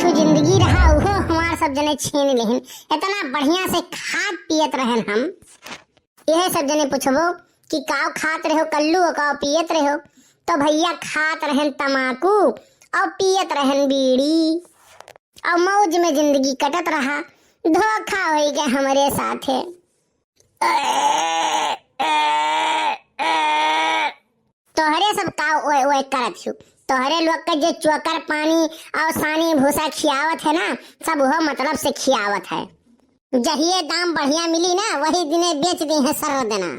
ठो जिंदगी रहा वो हमार सब जने छीन लेहिन। इतना बढ़िया से खात पियत रहन हम। यह सब जने पूछबो कि काव खात रहो कल्लू और काव पियत रहो, तो भैया खात रहन तमाकू और पियत रहन बीड़ी और मौज में जिंदगी कटत रहा। धोखा हो गया हमारे साथे। तोहरे सब का ओए ओए करत छु। तोहरे लोग के जो चोकर पानी और सानी भूसा खियावत है ना, सब वो मतलब से खियावत है। जहिए दाम बढ़िया मिली ना वही दिने बेच दी है सर देना।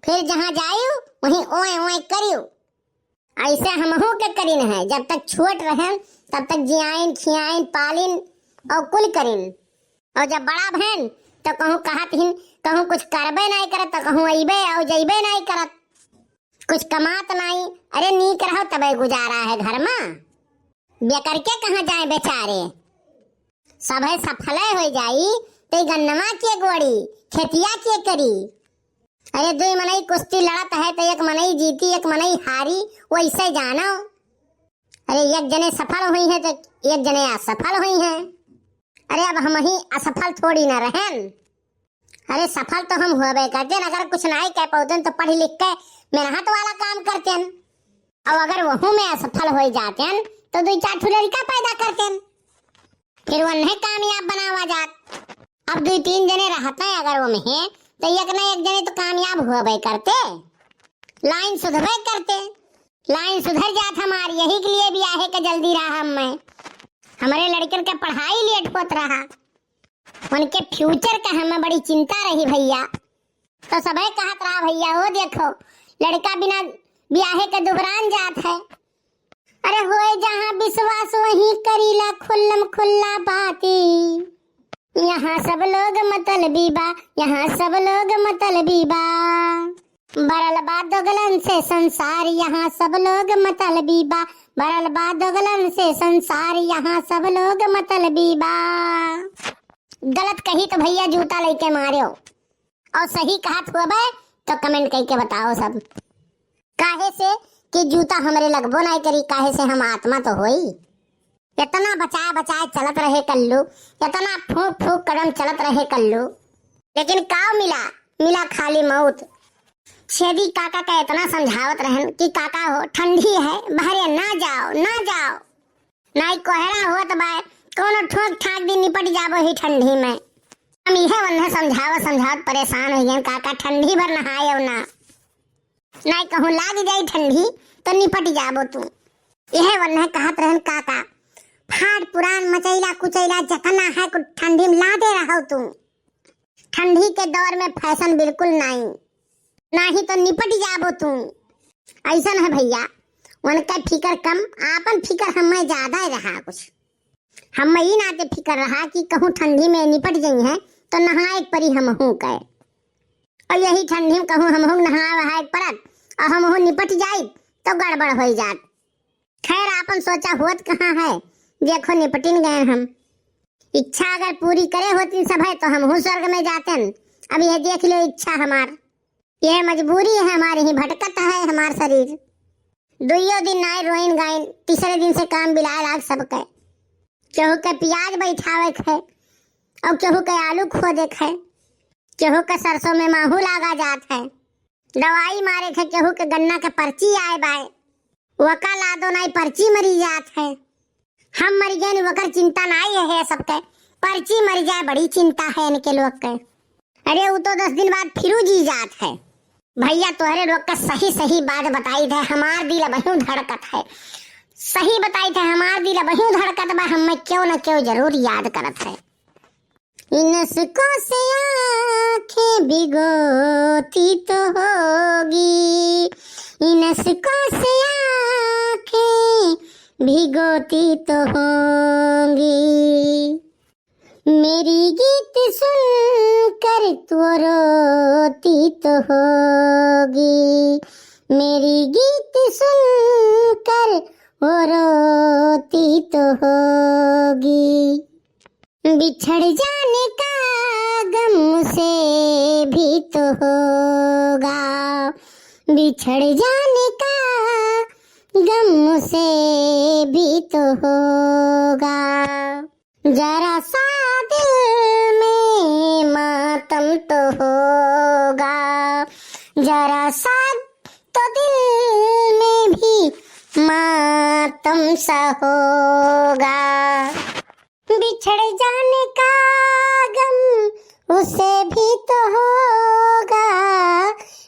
फिर जहाँ जायु वहीं ओए ओए करियो। ऐसे हमहू के करीन है। जब तक छोट रहें तब तक जियाइन खियाइन पालिन और कुल करीन, और जब बड़ा भैन तो कहूँ कहत हिन, कहूँ कुछ करबे नहीं करत तो कहूँ अइबे और जइबे नहीं करत, कुछ कमात नहीं। अरे नी करहो तबे गुजारा है घर में। बेकर के कहाँ जाए बेचारे। सब है सफल हो जाई तो गन्नमा के गोड़ी खेतिया के करी। अरे दो मनई कुश्ती लड़त है तो एक मनई जीती एक मनई हारी, वैसे जानो। अरे एक जने सफल हुई है तो एक जने असफल हुई है। अरे अब हम ही असफल थोड़ी ना रहें। अरे सफल तो हम हुए करते हैं। अगर कुछ नहीं कह पाते तो पढ़ लिख के मेहनत वाला काम करते हैं, और अगर वह में असफल हो जाते हैं तो दो चार लड़का पैदा करते हैं, फिर वो नहीं कामयाब बनावा जात। अब दो तीन जने रहते हैं अगर वो में तो एक न एक जने तो कामयाब हुए करते। लाइन सुधरे करते, लाइन सुधर जात हमारी। यही के लिए भी आहे के जल्दी रहा हम में। हमारे लड़कन के पढ़ाई लेट होत रहा, उनके फ्यूचर का हमें बड़ी चिंता रही भैया। तो सबे कहत रहा भैया वो देखो लड़का बिना ब्याहे के दुबरान जात है। अरे होए जहाँ विश्वास वहीं करीला खुल्लम खुल्ला बाती। यहाँ सब लोग मतलबी बा, यहाँ सब लोग मतलबी बा। बरल बा दोगलन से संसार, यहाँ सब लोग मतलबी बा। बरल बा दोगलन से संसार, यहाँ सब लोग मतलबी बा। गलत कही तो भैया जूता लेके मारो, और सही कहत हुआ बे तो कमेंट करके बताओ सब। काहे से कि जूता हमारे लगबो नहीं करी, काहे से हम आत्मा तो होई। इतना बचाए बचाए चलत रहे कल्लू, इतना फूक फूक कदम चलत रहे कल्लू, लेकिन का मिला? मिला खाली मौत। छेदी काका का इतना समझावत रहन कि काका हो ठंडी है बाहर ना जाओ ना जाओ। नहीं कोहरा हो तो बाय कोनो ठोक ठाक दिन निपट जाबो ही ठंडी में। हम यह वन्हे समझावत परेशान हो गए। काका ठंडी भर नहायो ना, नहीं कहूँ लाग जाई ठंडी तो निपट जाबो तू। यह वन्हे कहत रहन काका फाड़ पुरान मचैला कुचैला जतना है कुछ ठंडी में ला दे रहा तू। ठंडी के दौर में फैशन बिल्कुल नहीं तो निपट जाबो तू। ऐसा है भैया, उनका फिकर कम आपन फिकर हमें ज्यादा रहा। कुछ हम ही नाते फिकर रहा कि कहूँ ठंडी में निपट गई है तो नहाए परी हम हूँ कहे, और यही ठंडी में कहूँ हम हूँ नहाए परत और हम हूँ निपट जाए तो गड़बड़ हो जात। खैर आपन सोचा होत कहाँ है, देखो निपटिन गए हम। इच्छा अगर पूरी करे होती सब है तो हम हूँ स्वर्ग में जाते। अब यह देख लो इच्छा हमार, यह मजबूरी है हमारी, ही भटकत है हमार शरीर। दुइयो दिन नाई रोइन गाइन, तीसरे दिन से काम बिलाए लाग सबके। केहू के प्याज बैठावे खे और केहू के आलू खो देखे, केहू के सरसों में माहू लागा जात है, दवाई मारे थे केहू के गन्ना के पर्ची आए बाय, वका लादो नाई पर्ची मरी जात है। हम मर गए वकर चिंता नहीं है सबके, पर्ची मर जाए बड़ी चिंता है इनके लोग के। अरे वो तो 10 दिन बाद फिर जी जात है। भैया तोहरे लोग का सही सही बात बताई थे, हमार दिल बहु धड़कत है। सही बताई थे हमार दिल बहु धड़कत बा, हमें क्यों न क्यों जरूर याद करत है। इनसको से आँखें भिगोती तो होगी, इनसको से आँखें भिगोती तो होंगी। मेरी गीत सुनकर तो रोती तो होगी, मेरी गीत सुनकर वो रोती तो होगी। बिछड़ जाने का गम से भी तो होगा, बिछड़ जाने का गम उसे भी तो होगा, जरा सा दिल में मातम तो होगा, जरा सा तो दिल में भी मातम सा होगा। बिछड़ जाने का गम उसे भी तो होगा,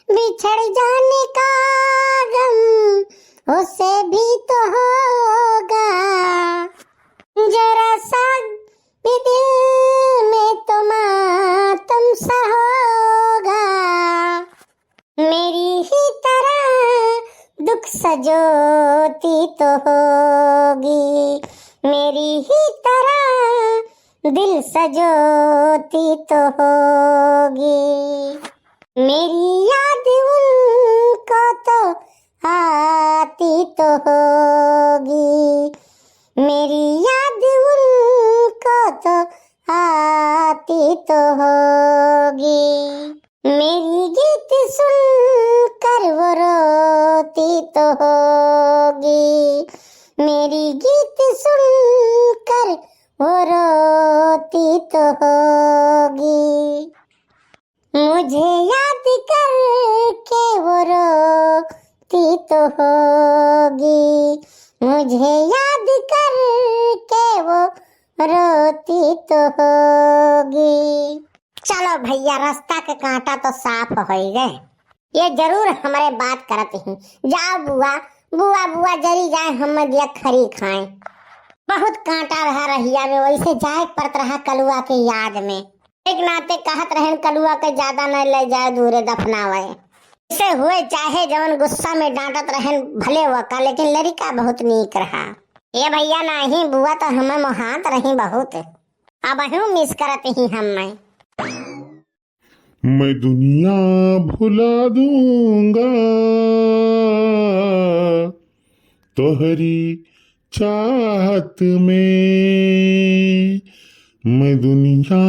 बिछड़ जाने का गम उसे भी तो होगा, जरा सा भी दिल में तो मातम सा होगा। मेरी ही तरह दुख सजोती तो होगी, मेरी ही तरह दिल सजोती तो होगी। मेरी याद उनको तो आती तो होगी, मेरी याद उनको तो आती तो होगी। मेरी गीत सुनकर वो रोती तो होगी, मेरी गीत सुनकर वो रोती तो होगी। मुझे याद करके वो रोती तो होगी, मुझे याद करके वो रोती तो होगी। चलो भैया, रास्ता के कांटा तो साफ हो गए, ये जरूर हमारे बात करते हैं। जाओ बुआ बुआ बुआ जरी जाए, हम दिया खरी खाएं। बहुत कांटा रहा रहिया में, वैसे जाए पड़त रहा कलुआ के याद में। एक नाते कहत रहन कलुआ के ज्यादा न ले जाए दूरे दफनावे। इसे हुए चाहे जवन गुस्सा में डांटत रहन भले वका, लेकिन लड़का बहुत नीक रहा। ये भैया नहीं बुआ तो हमें मोहात रही बहुत, अब हूँ मिस करत ही हम। मैं दुनिया भुला दूंगा तोहरी चाहत में, मैं दुनिया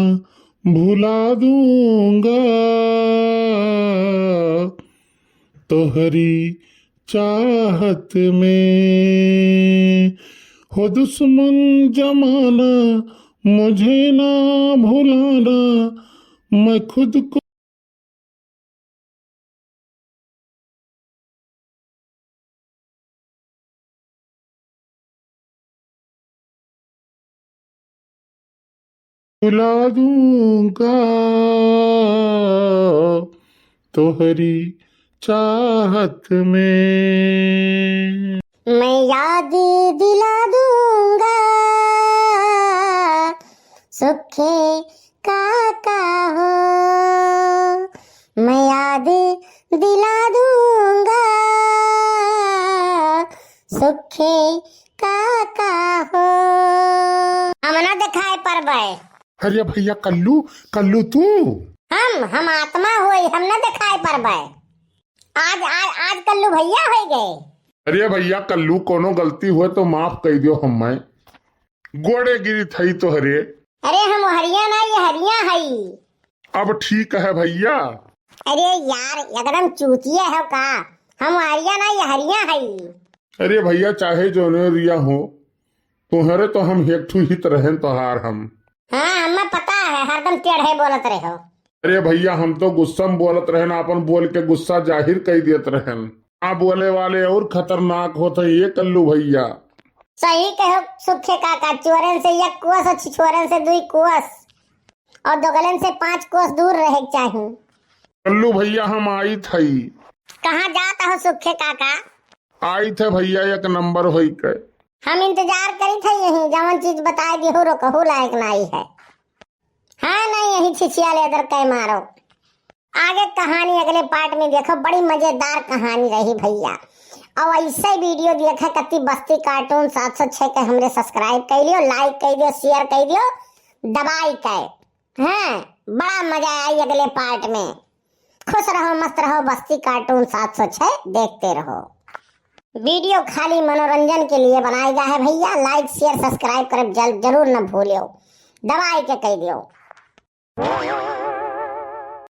भुला दूंगा तोहरी चाहत में। हो दुश्मन जमाना मुझे ना भुलाना, मैं खुद को भुला दूंगा तोहरी चाहत में। मैं याद दिला दूंगा सुखे काका हो, मैं याद दिला दूंगा सुखे काका हो। हम ना दिखाए पर बे। अरे भैया कल्लू कल्लू तू, हम आत्मा हुई, हम ना दिखाए पर बे। आज आज आज कल्लू भैया हो गए। अरे भैया कल्लू कोनो गलती हुए तो माफ कर दियो, हमें गोड़े गिरी थई तो हरे। अरे हम हरिया ना, ये हरिया हई। अब ठीक है भैया। अरे यार एकदम चूतिया है का, हम हरिया ना, ये हरिया हई। अरे भैया चाहे जो रिया हो तुम्हारे तो हम हेठू ही रहन तोहार हम। हाँ हमें पता है, हरदम टेढ़े बोलत रहे हो। अरे भैया हम तो गुस्सा में बोलत रहन, अपन बोल के गुस्सा जाहिर कर देत रहन। आप बोले वाले और खतरनाक होते ये कल्लू भैया। सही कहो सुखे काका, चोरन से 1 कोस और छिछोरन से 2 कोस और दोगलन से 5 कोस दूर रहे चाहिए। कल्लू भैया हम आई थी। कहाँ जाता हो सुखे काका? आई थे भैया 1 नंबर होई के। हम इंतजार करी थे यही, जवन चीज बताए दी हो रोकहू लायक नहीं है। हाँ नहीं यही छिछिया लेदर कह मारो। आगे कहानी अगले पार्ट में देखो, बड़ी मजेदार कहानी रही भैया। और ऐसे वीडियो देखा कति बस्ती कार्टून 706 के हमरे सब्सक्राइब कर लियो, लाइक कर दियो, शेयर कर दियो, दबाई के। हाँ बड़ा मजा आई अगले पार्ट में। खुश रहो मस्त रहो, बस्ती कार्टून 706 देखते रहो। वीडियो खाली मनोरंजन के लिए बनाया गया है भैया। लाइक शेयर सब्सक्राइब कर जरूर न भूलियो, दबाई के कह दियो।